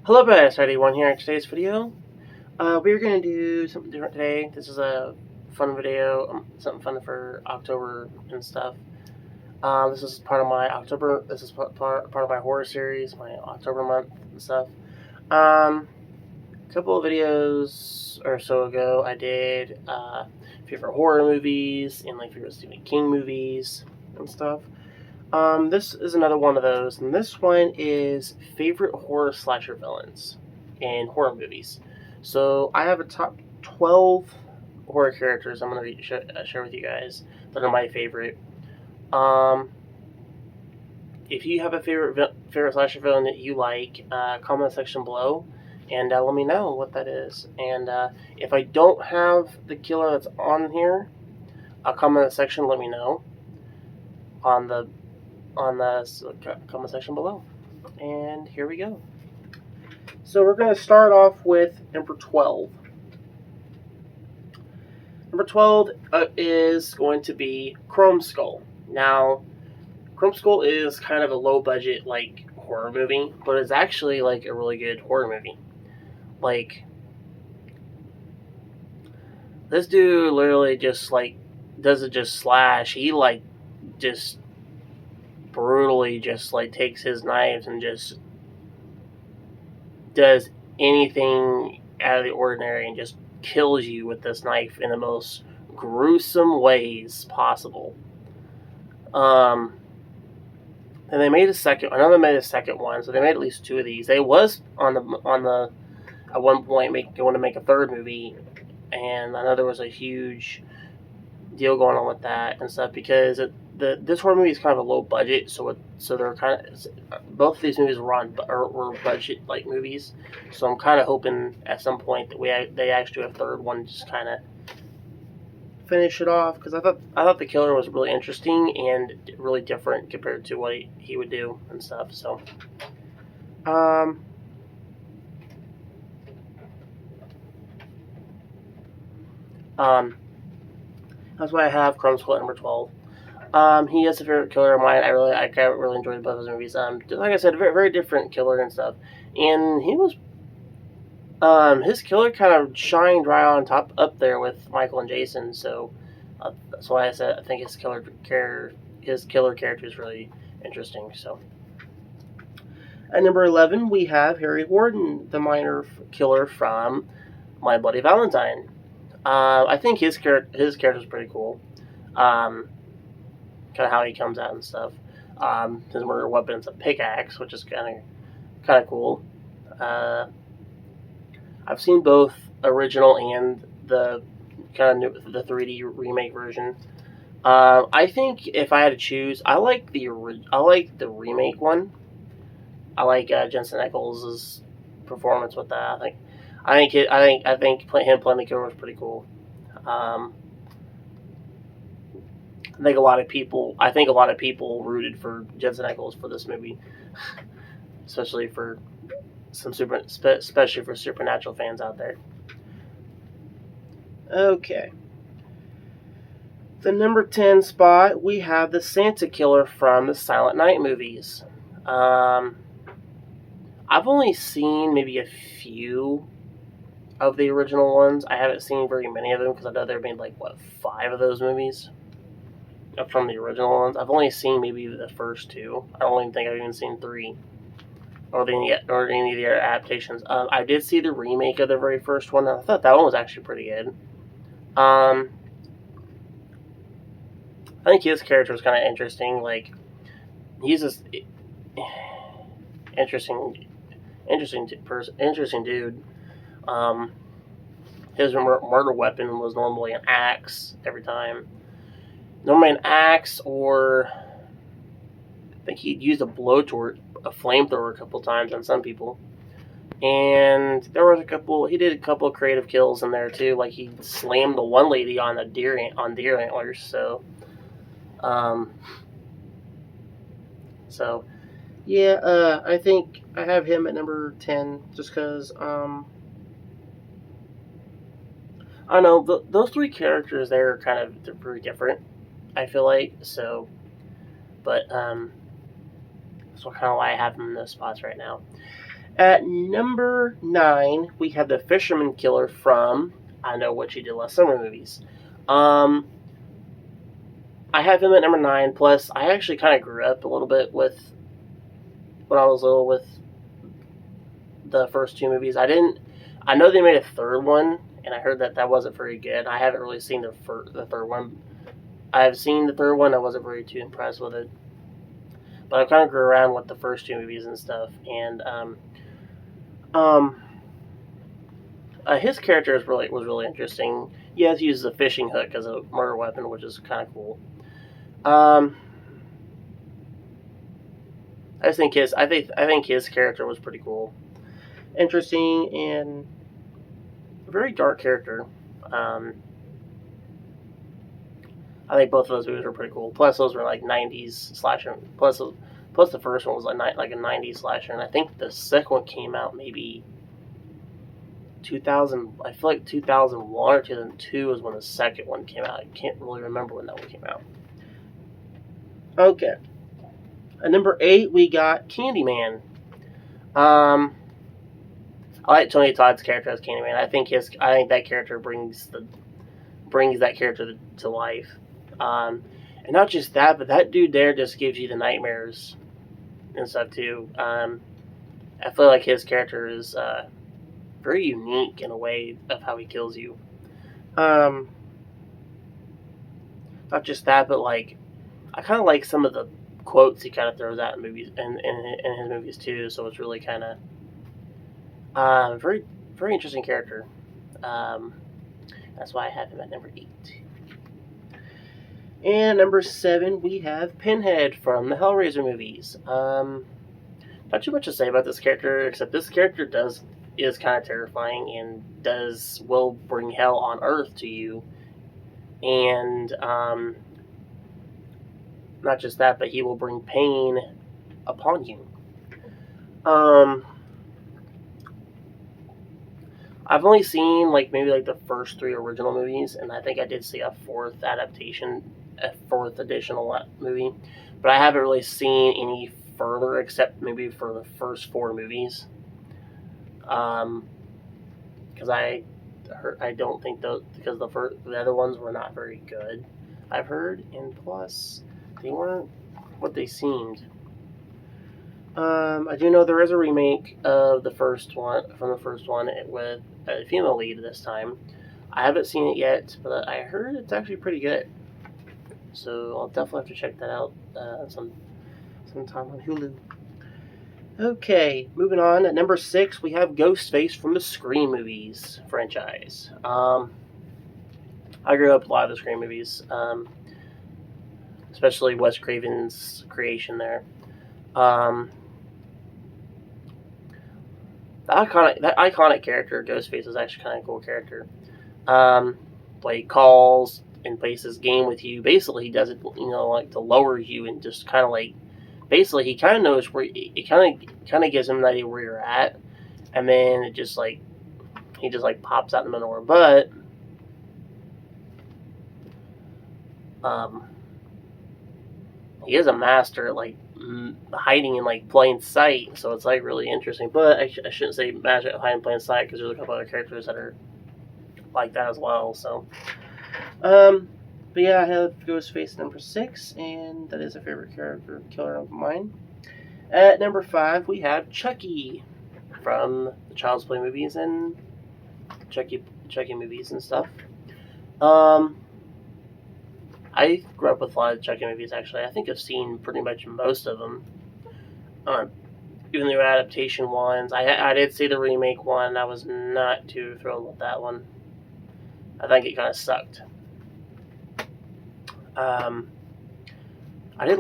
Hello guys, One here in today's video. We're going to do something different today. This is a fun video, something fun for October and stuff. This is part of my October, this is part of my horror series, my October month and stuff. A couple of videos or so ago, I did favorite horror movies and like favorite Stephen King movies and stuff. This is another one of those, and this one is favorite horror slasher villains in horror movies. So I have a top 12 horror characters I'm going to share with you guys that are my favorite. If you have a favorite slasher villain that you like, comment section below and let me know what that is. And if I don't have the killer that's on here, comment section, let me know on the comment section below. And here we go. So we're going to start off with number 12. Number 12 is going to be Chrome Skull. Now, Chrome Skull is kind of a low budget like horror movie, but it's actually like a really good horror movie. Like, this dude literally just like doesn't just slash, he like just brutally just like takes his knives and just does anything out of the ordinary and just kills you with this knife in the most gruesome ways possible. And they made a second. Another made a second one, so they made at least two of these. They was on the at one point going to make a third movie, and I know there was a huge deal going on with that and stuff because this horror movie is kind of a low budget, so they're kind of, both of these movies were budget like movies, so I'm kind of hoping at some point that they actually do a third one, just kind of finish it off, because I thought the killer was really interesting and really different compared to what he would do and stuff. So that's why I have Chrome Skull at number 12. He is a favorite killer of mine. I really enjoyed both of his movies. Like I said, very, very different killer and stuff. And he was, his killer kind of shined right on top up there with Michael and Jason. So that's why I said I think his killer character is really interesting. So at number 11, we have Harry Warden, the minor killer from My Bloody Valentine. I think his character is pretty cool. Kind of how he comes out and stuff. His murder weapon's a pickaxe, which is kind of cool. I've seen both original and the kind of the 3D remake version. I think if I had to choose, I like the remake one. I like Jensen Ackles' performance with that. I think him playing the killer was pretty cool. I think a lot of people rooted for Jensen Ackles for this movie, especially for Supernatural fans out there. Okay. The number 10 spot, we have the Santa Killer from the Silent Night movies. I've only seen maybe a few of the original ones. I haven't seen very many of them because I know there have been 5 of those movies from the original ones. I've only seen maybe the first 2. I don't even think I've even seen 3 or any of the other adaptations. I did see the remake of the very first one, and I thought that one was actually pretty good. I think his character was kind of interesting. Like, he's this interesting dude. His murder weapon was normally an axe every time. Normally an axe, or I think he'd used a blowtorch, a flamethrower a couple times on some people. And he did a couple of creative kills in there too. Like, he slammed the one lady on deer antlers. So, yeah, I think I have him at number 10 just because, I don't know, those 3 characters there are they're pretty different, I feel like. So, but, that's kind of why I have them in those spots right now. At number 9, we have the Fisherman Killer from I Know What You Did Last Summer movies. I have him at number 9. Plus, I actually kind of grew up a little bit with when I was little with the first 2 movies. I know they made a third one, and I heard that wasn't very good. I haven't really seen the third one. I've seen the third one. I wasn't very too impressed with it, but I kind of grew around with the first 2 movies and stuff. And his character was really interesting. He uses a fishing hook as a murder weapon, which is kind of cool. I think his character was pretty cool, interesting, and a very dark character. I think both of those movies were pretty cool. Plus, those were like 90s slasher. Plus the first one was like a 90s slasher, and I think the second one came out maybe 2000. I feel like 2001 or 2002 was when the second one came out. I can't really remember when that one came out. Okay. At number 8, we got Candyman. I like Tony Todd's character as Candyman. I think that character brings that character to life. And not just that, but that dude there just gives you the nightmares and stuff too. I feel like his character is very unique in a way of how he kills you. Not just that, but like I kind of like some of the quotes he kind of throws out in movies and in his movies too. So it's really kind of very very interesting character. That's why I have him at number 8. And number 7, we have Pinhead from the Hellraiser movies. Not too much to say about this character, except this character is kind of terrifying and will bring hell on Earth to you. And not just that, but he will bring pain upon you. I've only seen maybe the first 3 original movies, and I think I did see a 4th additional movie, but I haven't really seen any further except maybe for the first 4 movies. Because I don't think because the other ones were not very good, I've heard, and plus they weren't what they seemed. I do know there is a remake of the first one with a female lead this time. I haven't seen it yet, but I heard it's actually pretty good. So I'll definitely have to check that out sometime on Hulu. Okay, moving on. At number 6, we have Ghostface from the Scream movies franchise. I grew up with a lot of the Scream movies, especially Wes Craven's creation there. That iconic character, Ghostface, is actually kind of a cool character. He calls and plays this game with you. Basically, he does it, to lower you and just kind of basically he kind of knows where. It kind of gives him an idea where you're at, and then it just he just pops out in the middle of our butt. He is a master at hiding in plain sight, so it's really interesting. But I shouldn't say master at hiding in plain sight, because there's a couple other characters that are like that as well. So, but yeah, I have Ghostface number 6, and that is a favorite character killer of mine. At number 5, we have Chucky from the Child's Play movies and Chucky movies and stuff. I grew up with a lot of Chucky movies, actually. I think I've seen pretty much most of them. Even the adaptation ones. I did see the remake one. I was not too thrilled with that one. I think it kind of sucked. I did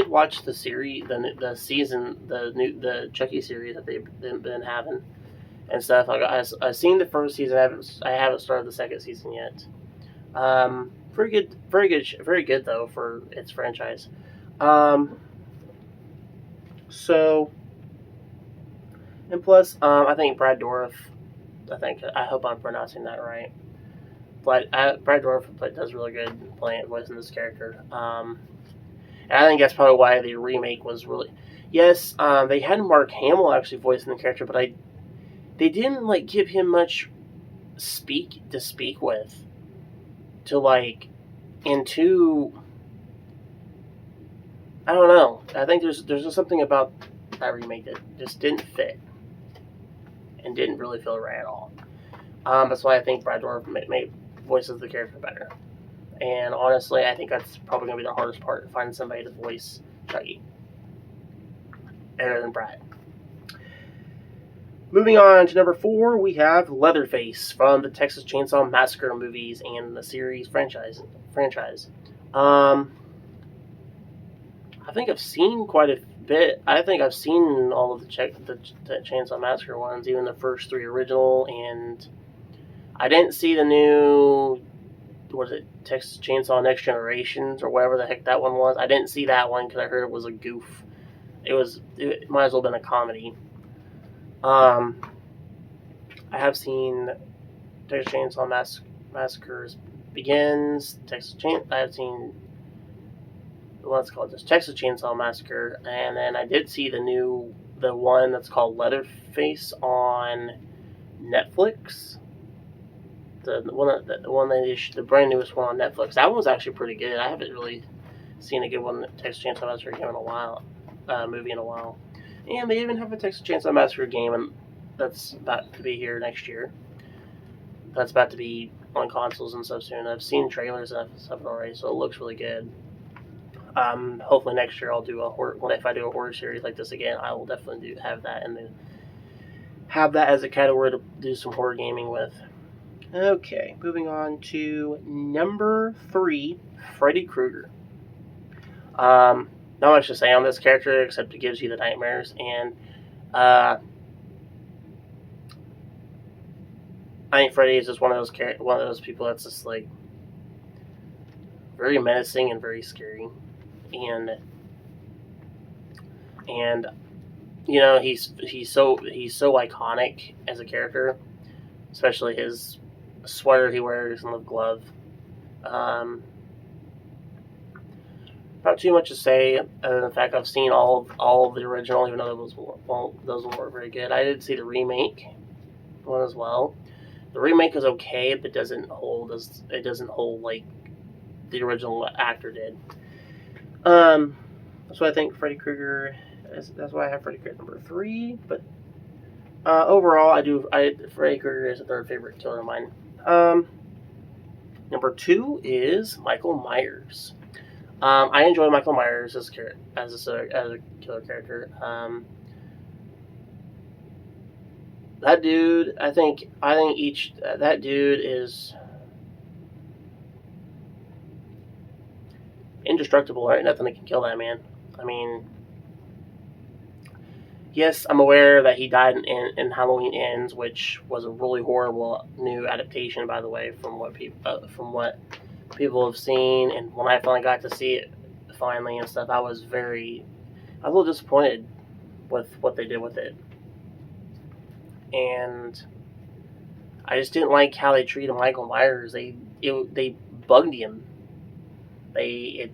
watch the series, the Chucky series that they've been having and stuff. I've seen the first season. I haven't started the second season yet. Very good though for its franchise. So, and plus, I think Brad Dourif. I hope I'm pronouncing that right. But Brad Dourif does really good voicing this character. And I think that's probably why the remake was really. Yes, they had Mark Hamill actually voicing the character, but they didn't like give him much speak with to like into. I don't know. I think there's just something about that remake that just didn't fit and didn't really feel right at all. That's why I think Brad Dourif made voices the character better. And honestly, I think that's probably going to be the hardest part, finding somebody to voice Chucky, other than Brad. Moving on to number 4, we have Leatherface from the Texas Chainsaw Massacre movies and the series franchise. I think I've seen quite a bit. I think I've seen all of the Chainsaw Massacre ones, even the first 3 original, and I didn't see the new, what is it, Texas Chainsaw Next Generations, or whatever the heck that one was. I didn't see that one because I heard it was a goof. It might as well have been a comedy. I have seen Texas Chainsaw Massacres Begins, I have seen what's called this Texas Chainsaw Massacre, and then I did see the one that's called Leatherface on Netflix. The brand newest one on Netflix. That one was actually pretty good. I haven't really seen a good one, Texas Chainsaw Massacre game in a while, movie in a while. And they even have a Texas Chainsaw Massacre game, and that's about to be here next year. That's about to be on consoles and stuff soon. I've seen trailers and stuff already, so it looks really good. Hopefully next year I'll do if I do a horror series like this again, I will definitely have that and then have that as a category to do some horror gaming with. Okay, moving on to number 3, Freddy Krueger. Not much to say on this character except it gives you the nightmares, and I think Freddy is just one of those people that's just like very menacing and very scary, and you know he's so iconic as a character, especially his sweater he wears and the glove. Not too much to say other than the fact I've seen all of the original, even though those weren't very good. I did see the remake one as well. The remake is okay, but it doesn't hold like the original actor did. That's why I think Freddy Krueger. That's why I have Freddy Krueger number 3. But overall, Freddy Krueger is a third favorite killer of mine. Number 2 is Michael Myers. I enjoy Michael Myers as a killer character. That dude, I think that dude is indestructible. Right, nothing that can kill that man. I mean, yes, I'm aware that he died in Halloween Ends, which was a really horrible new adaptation, by the way, from what people have seen. And when I finally got to see it and stuff, I was a little disappointed with what they did with it. And I just didn't like how they treated Michael Myers. They bugged him. They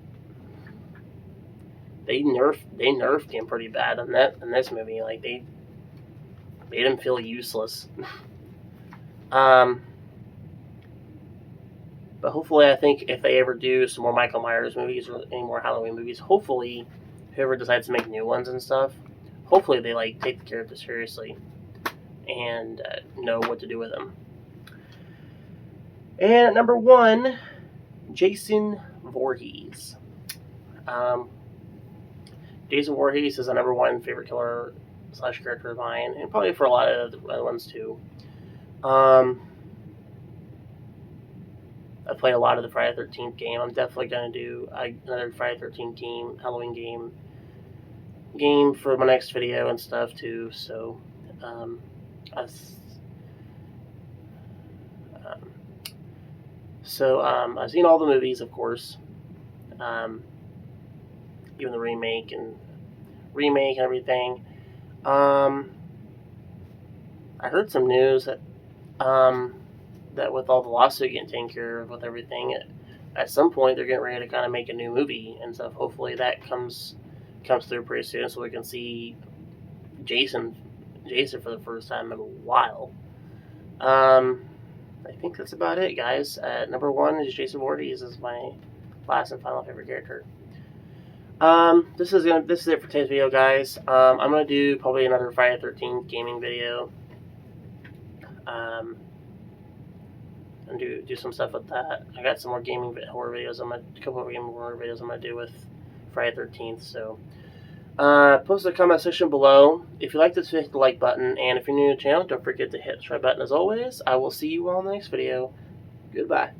nerfed him pretty bad in this movie. Like they made him feel useless. But hopefully, I think if they ever do some more Michael Myers movies or any more Halloween movies, hopefully, whoever decides to make new ones and stuff, hopefully they take the character seriously and know what to do with them. And at number 1, Jason Voorhees. Jason Voorhees is the number 1 favorite killer / character of mine, and probably for a lot of the other ones too. I played a lot of the Friday the 13th game. I'm definitely going to do another Friday the 13th Halloween game for my next video and stuff too. So, I've seen all the movies, of course, even the remake and everything. I heard some news that that with all the lawsuit getting taken care of with everything, at some point they're getting ready to kind of make a new movie and stuff. Hopefully that comes comes through pretty soon, so we can see Jason for the first time in a while. I think that's about it, guys. Number 1 is Jason Voorhees is my last and final favorite character. This is it for today's video, guys. I'm gonna do probably another Friday the 13th gaming video. And do some stuff with that. I got some more gaming horror videos. A couple of gaming horror videos I'm gonna do with Friday the 13th. So, post in the comment section below. If you like this, hit the like button, and if you're new to the channel, don't forget to hit the subscribe button. As always, I will see you all in the next video. Goodbye.